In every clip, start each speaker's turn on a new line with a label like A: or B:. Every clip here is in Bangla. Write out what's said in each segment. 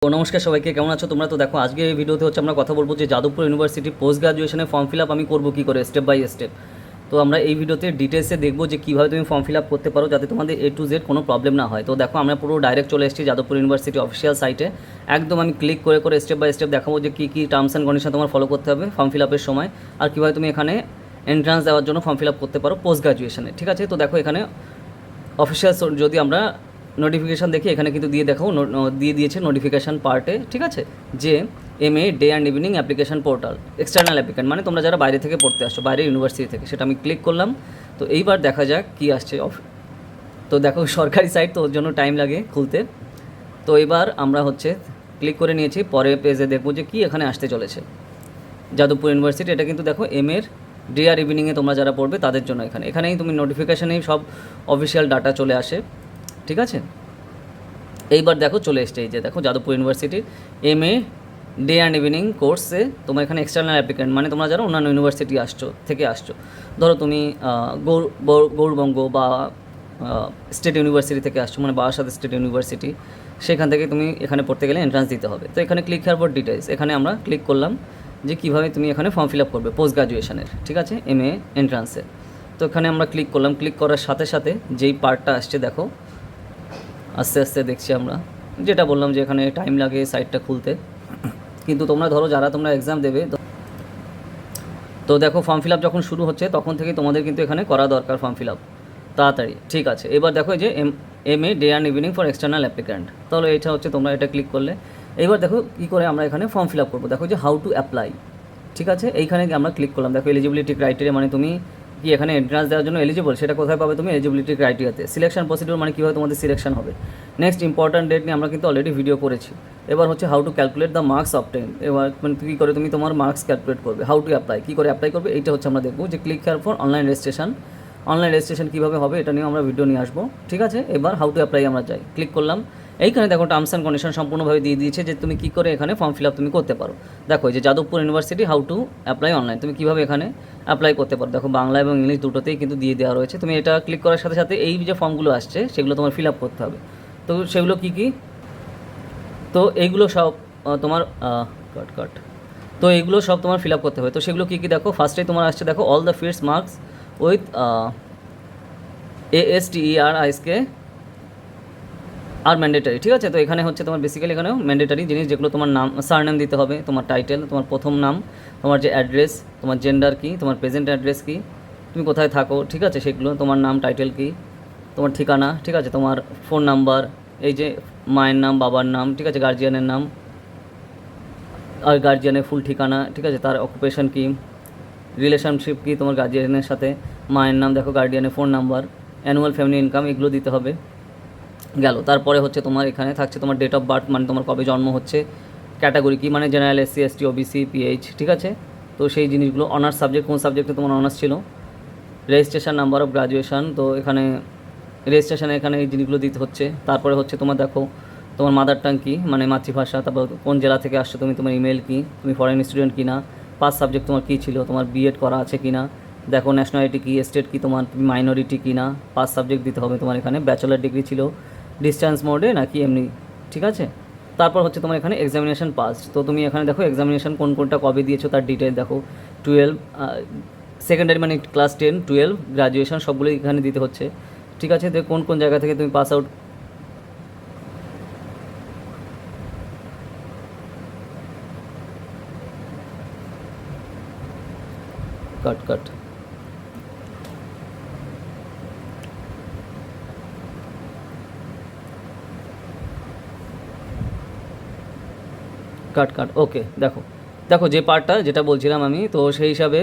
A: তো নমস্কার সবাইকে, কেমন আছো তোমরা? তো দেখো আজকে এই ভিডিওতে হচ্ছে আমরা কথা বলবো যে যাদবপুর ইউনিভার্সিটি পোস্ট গ্রাজুয়েশনের ফর্ম ফিল আপ আমি করবো কী করে, স্টেপ বাই স্টেপ। তো আমরা এই ভিডিওতে ডিটেলসে দেখবো যে কীভাবে তুমি ফর্ম ফিল আপ করতে পারো যাতে তোমাদের A to Z কোনো প্রবলেম না হয়। তো দেখো আমরা পুরো ডাইরেক্ট চলে এসেছি যাদবপুর ইউনিভার্সিটি অফিসিয়াল সাইটে। একদম আমি ক্লিক করে করে স্টেপ বাই স্টেপ দেখাবো যে কী কী টার্মস অ্যান্ড কন্ডিশন তোমার ফলো করতে হবে ফর্ম ফিল আপের সময়, আর কীভাবে তুমি এখানে এন্ট্রান্স দেওয়ার জন্য ফর্ম ফিল আপ করতে পারো পোস্ট গ্রাজুয়েশনে। ঠিক আছে, তো দেখো এখানে অফিসিয়াল যদি আমরা নোটিফিকেশান দেখি, এখানে কিন্তু দিয়ে দিয়েছে নোটিফিকেশান পার্টে। ঠিক আছে, যে MA day and evening application portal external applicant, মানে তোমরা যারা বাইরে থেকে পড়তে আসছো, বাইরে ইউনিভার্সিটি থেকে, সেটা আমি ক্লিক করলাম। তো এইবার দেখা যাক কী আসছে। তো দেখো সরকারি সাইট, তো ওর জন্য টাইম লাগে খুলতে। তো এবার আমরা হচ্ছে ক্লিক করে নিয়েছি, পরে পেজে দেখবো যে কী এখানে আসতে চলেছে। যাদবপুর ইউনিভার্সিটি, এটা কিন্তু দেখো MA ডে আর ইভিনিংয়ে তোমরা যারা পড়বে তাদের জন্য এখানেই তুমি নোটিফিকেশানেই সব অফিসিয়াল ডাটা চলে আসে। ঠিক আছে, এইবার দেখো চলে এসছে, এই যে দেখো যাদবপুর ইউনিভার্সিটির MA ডে অ্যান্ড ইভিনিং কোর্সে তোমার এখানে এক্সটার্নাল অ্যাপ্লিকেন্ট, মানে তোমরা যারা অন্যান্য ইউনিভার্সিটি আসছো, ধরো তুমি গৌরবঙ্গ বা স্টেট ইউনিভার্সিটি থেকে আসছো, মানে বারাসাত স্টেট ইউনিভার্সিটি, সেখান থেকে তুমি এখানে পড়তে গেলে এন্ট্রান্স দিতে হবে। তো এখানে ক্লিক হেয়ার ফর ডিটেলস, এখানে আমরা ক্লিক করলাম যে কীভাবে তুমি এখানে ফর্ম ফিল আপ করবে পোস্ট গ্রাজুয়েশনের। ঠিক আছে, MA এন্ট্রান্সের। তো এখানে আমরা ক্লিক করলাম, ক্লিক করার সাথে সাথে যেই পার্টটা আসছে দেখো, আস্তে আস্তে দেখছি আমরা, যেটা বললাম যে এখানে টাইম লাগে সাইটটা খুলতে, কিন্তু তোমরা ধরো যারা তোমরা এক্সাম দেবে, তো দেখো ফর্ম ফিল আপ যখন শুরু হচ্ছে তখন থেকে তোমাদের কিন্তু এখানে করা দরকার ফর্ম ফিল আপ তাড়াতাড়ি। ঠিক আছে, এবার দেখো যে MA day and evening for external applicant, তাহলে এটা হচ্ছে তোমরা এটা ক্লিক করলে। এবার দেখো কী করে আমরা এখানে ফর্ম ফিল আপ করবো, দেখো যে হাউ টু অ্যাপ্লাই। ঠিক আছে, এইখানে আমরা ক্লিক করলাম, দেখো এলিজিবিলিটি ক্রাইটেরিয়া, মানে তুমি কি এখানে এন্ট্রান্স দেওয়ার জন্য এলিজিবল সেটা কোথায় পাবে তুমি, এলিজিবিলিটি ক্রাইটেরিয়াতে। সিলেকশন প্রসিডিউর, মানে কীভাবে তোমাদের সিলেকশন হবে। নেক্সট ইম্পর্ট্যান্ট ডেট নিয়ে আমরা কিন্তু অলরেডি ভিডিও করেছি। এবার হচ্ছে how to calculate the marks obtain, এবার মানে কী করে তুমি তোমার মার্কস ক্যালকুলেট করবে। হাউ টু অ্যাপ্লাই, কী করে অ্যাপ্লাই করবে, এইটা হচ্ছে আমরা দেখবো। যে click here for online registration কীভাবে হবে এটা নিয়েও আমরা ভিডিও নিয়ে আসবো। ঠিক আছে, এবার হাউ টু অ্যাপ্লাই আমরা যাই, ক্লিক করলাম। এইখানে দেখো টার্মস অ্যান্ড কন্ডিশন সম্পূর্ণভাবে দিয়ে দিয়েছে যে তুমি কী করে এখানে ফর্ম ফিল আপ তুমি করতে পারো। দেখো যে Jadavpur university how to apply online, তুমি কীভাবে এখানে অ্যাপ্লাই করতে পারো। দেখো বাংলা এবং ইংলিশ দুটোতেই কিন্তু দিয়ে দেওয়া রয়েছে। তুমি এটা ক্লিক করার সাথে সাথে এই যে ফর্মগুলো আসছে সেগুলো তোমার ফিল আপ করতে হবে। তো সেগুলো কী কী, তো এইগুলো সব তোমার তো এইগুলো সব তোমার ফিল আপ করতে হবে। তো সেগুলো কী কী দেখো, ফার্স্টে তোমার আসছে দেখো all the fields marks with ASTERISK আর ম্যান্ডেটারি। ঠিক আছে, তো এখানে হচ্ছে তোমার বেসিক্যালি এখানেও ম্যান্ডেটারি জিনিস, যেগুলো তোমার নাম, সারনেম দিতে হবে, তোমার টাইটেল, তোমার প্রথম নাম, তোমার যে অ্যাড্রেস, তোমার জেন্ডার কী, তোমার প্রেজেন্ট অ্যাড্রেস কী, তুমি কোথায় থাকো। ঠিক আছে, সেগুলো তোমার নাম, টাইটেল কী, তোমার ঠিকানা। ঠিক আছে, তোমার ফোন নাম্বার, এই যে মায়ের নাম, বাবার নাম, ঠিক আছে, গার্জিয়ানের নাম আর গার্জিয়ানের ফুল ঠিকানা। ঠিক আছে, তার অকুপেশন কী, রিলেশনশিপ কী তোমার গার্জিয়ানের সাথে, মায়ের নাম, দেখো গার্জিয়ানের phone number, annual family income, এগুলো দিতে হবে। গেল, তারপরে হচ্ছে তোমার এখানে থাকছে তোমার ডেট অফ বার্থ, মানে তোমার কবে জন্ম হচ্ছে, ক্যাটাগরি কী, মানে general, SC ST OBC PH। ঠিক আছে, তো সেই জিনিসগুলো, অনার্স সাবজেক্ট, কোন সাবজেক্টে তোমার অনার্স ছিল, রেজিস্ট্রেশন নাম্বার অফ গ্রাজুয়েশন, তো এখানে রেজিস্ট্রেশনে এখানে এই জিনিসগুলো দিতে হচ্ছে। তারপরে হচ্ছে তোমার দেখো তোমার মাদার টাং কী, মানে মাতৃভাষা, তারপর কোন জেলা থেকে আসছো তুমি, তোমার ইমেল কী, তুমি ফরেন স্টুডেন্ট কি না, পাস সাবজেক্ট তোমার কী ছিল, তোমার B.Ed করা আছে কি না, দেখো ন্যাশনালিটি কী, স্টেট কী, তোমার মাইনরিটি কি না, পাস সাবজেক্ট দিতে হবে তোমার এখানে, ব্যাচেলার ডিগ্রি ছিল ডিস্টেন্স মোডে নাকি এমনি। ঠিক আছে, তারপর হচ্ছে তোমার এখানে এক্সামিনেশন পাস, তো তুমি এখানে দেখো এক্সামিনেশন কোনটা কবে দিয়েছো তার ডিটেল দেখো, 12 সেকেন্ডারি মানে ক্লাস 10 12 গ্রাজুয়েশন সবগুলোই এখানে দিতে হচ্ছে। ঠিক আছে, তো কোন জায়গা থেকে তুমি পাস আউট, কাট ওকে, দেখো যে পার্টটা যেটা বলছিলাম আমি, তো সেই হিসাবে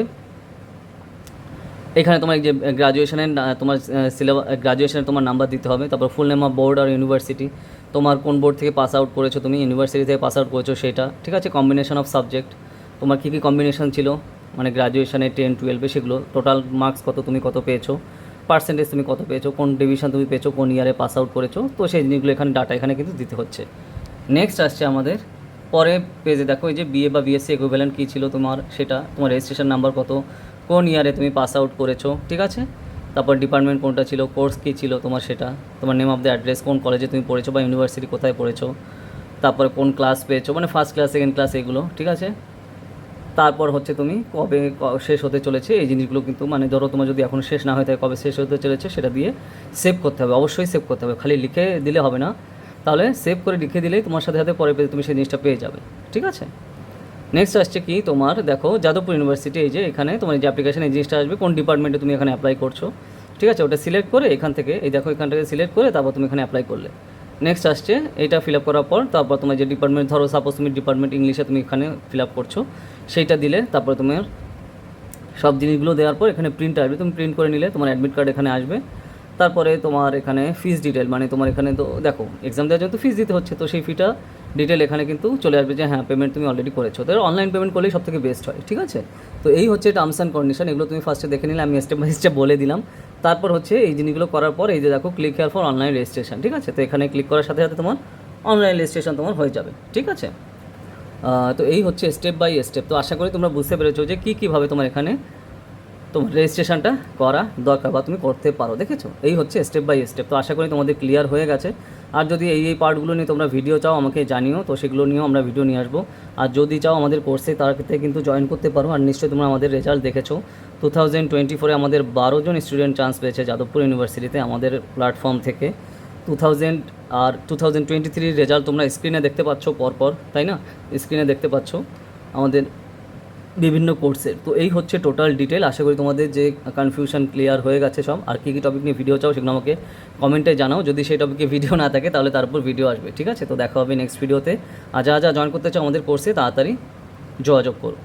A: এখানে তোমার যে গ্রাজুয়েশনের তোমার গ্রাজুয়েশনের তোমার নাম্বার দিতে হবে, তারপর ফুল নেম অফ বোর্ড আর ইউনিভার্সিটি, তোমার কোন বোর্ড থেকে পাস আউট করেছো, তুমি ইউনিভার্সিটি থেকে পাস আউট করেছো সেটা। ঠিক আছে, কম্বিনেশন অফ সাবজেক্ট, তোমার কী কী কম্বিনেশন ছিল, মানে গ্রাজুয়েশনে 10 12 সেগুলো, টোটাল মার্কস তুমি কত পেয়েছো, পার্সেন্টেজ তুমি কত পেয়েছো, কোন ডিভিশন তুমি পেয়েছো, কোন ইয়ারে পাস আউট করেছো, তো সেই জিনিসগুলো এখানে ডাটা এখানে কিন্তু দিতে হচ্ছে। নেক্সট আসছে আমাদের পরে পেজে, দেখো এই যে BA বা BSc ইকুইভ্যালেন্ট কী ছিল তোমার, সেটা তোমার রেজিস্ট্রেশন নাম্বার কত, কোন ইয়ারে তুমি পাস আউট করেছো। ঠিক আছে, তারপর ডিপার্টমেন্ট কোনটা ছিল, কোর্স কী ছিল তোমার সেটা, তোমার নেম অফ দ্য অ্যাড্রেস, কোন কলেজে তুমি পড়েছো বা ইউনিভার্সিটি কোথায় পড়েছো, তারপরে কোন ক্লাস পেয়েছো, মানে ফার্স্ট ক্লাস সেকেন্ড ক্লাস এগুলো, ঠিক আছে। তারপর হচ্ছে তুমি কবে শেষ হতে চলেছে এই জিনিসগুলো কিন্তু, মানে ধরো তোমার যদি এখন শেষ না হয়ে থাকে কবে শেষ হতে চলেছে সেটা দিয়ে সেভ করতে হবে, অবশ্যই সেভ করতে হবে, খালি লিখে দিলে হবে না, তাহলে সেভ করে লিখে দিলেই তোমার সাথে সাথে পরে তুমি সেই জিনিসটা পেয়ে যাবে, ঠিক আছে। নেক্সট আসছে কি তোমার, দেখো যাদবপুর ইউনিভার্সিটি, এই যে এখানে তোমার যে অ্যাপ্লিকেশন এই জিনিসটা আসবে, কোন ডিপার্টমেন্টে তুমি এখানে অ্যাপ্লাই করছো, ঠিক আছে, ওটা সিলেক্ট করে এখান থেকে এই দেখো এখান থেকে সিলেক্ট করে তারপর তুমি এখানে অ্যাপ্লাই করলে। নেক্সট আসছে এটা ফিল আপ করার পর তারপর তোমার যে ডিপার্টমেন্ট, ধরো সাপোজ তুমি ডিপার্টমেন্ট ইংলিশে তুমি এখানে ফিল আপ করছো, সেইটা দিলে তারপর তোমার সব জিনিসগুলো দেওয়ার পর এখানে প্রিন্ট আসবে, তুমি প্রিন্ট করে নিলে তোমার অ্যাডমিট কার্ড এখানে আসবে। তারপরে তোমার এখানে ফিস ডিটেল, মানে তোমার এখানে তো দেখো এক্সাম দেওয়ার জন্য তো ফিস দিতে হচ্ছে, তো সেই ফিটা ডিটেল এখানে কিন্তু চলে আসবে যে হ্যাঁ পেমেন্ট তুমি অলরেডি করেছো, তো অনলাইন পেমেন্ট করলেই সব থেকে বেস্ট হয়, ঠিক আছে। তো এই হচ্ছে টার্মস অ্যান্ড কন্ডিশন, এগুলো তুমি ফার্স্টে দেখে নিলে, আমি স্টেপ বাই স্টেপ বলে দিলাম। তারপর হচ্ছে এই জিনিসগুলো করার পর এই যে দেখো click here for online registration, ঠিক আছে, তো এখানে ক্লিক করার সাথে সাথে তোমার অনলাইন রেজিস্ট্রেশন তোমার হয়ে যাবে, ঠিক আছে। তো এই হচ্ছে স্টেপ বাই স্টেপ। তো আশা করি তোমরা বুঝতে পেরেছো যে কীভাবে তোমার এখানে তোমার রেজিস্ট্রেশনটা করা দরকার বা তুমি করতে পারো, দেখেছো, এই হচ্ছে স্টেপ বাই স্টেপ। তো আশা করি তোমাদের ক্লিয়ার হয়ে গেছে। আর যদি এই পার্টগুলো নিয়ে তোমরা ভিডিও চাও আমাকে জানিও, তো সেগুলো নিয়েও আমরা ভিডিও নিয়ে আসবো। আর যদি চাও আমাদের কোর্সে তার ক্ষেত্রে কিন্তু জয়েন করতে পারো। আর নিশ্চয়ই তোমরা আমাদের রেজাল্ট দেখেছো, 2024 আমাদের 12 জন স্টুডেন্ট চান্স পেয়েছে যাদবপুর ইউনিভার্সিটিতে আমাদের প্ল্যাটফর্ম থেকে। 2023 রেজাল্ট তোমরা স্ক্রিনে দেখতে পাচ্ছ পরপর, তাই না, স্ক্রিনে দেখতে পাচ্ছ আমাদের বিভিন্ন কোর্সের। তো এই হচ্ছে টোটাল ডিটেল। আশা করি তোমাদের যে কনফিউশন ক্লিয়ার হয়ে গেছে সব। আর কী কী টপিক নিয়ে ভিডিও চাও সেগুলো আমাকে কমেন্টে জানাও, যদি সেই টপিকে ভিডিও না থাকে তাহলে তার উপর ভিডিও আসবে, ঠিক আছে। তো দেখা হবে নেক্সট ভিডিওতে। আর যা যা জয়েন করতে চাও আমাদের কোর্সে তাড়াতাড়ি যোগাযোগ করো।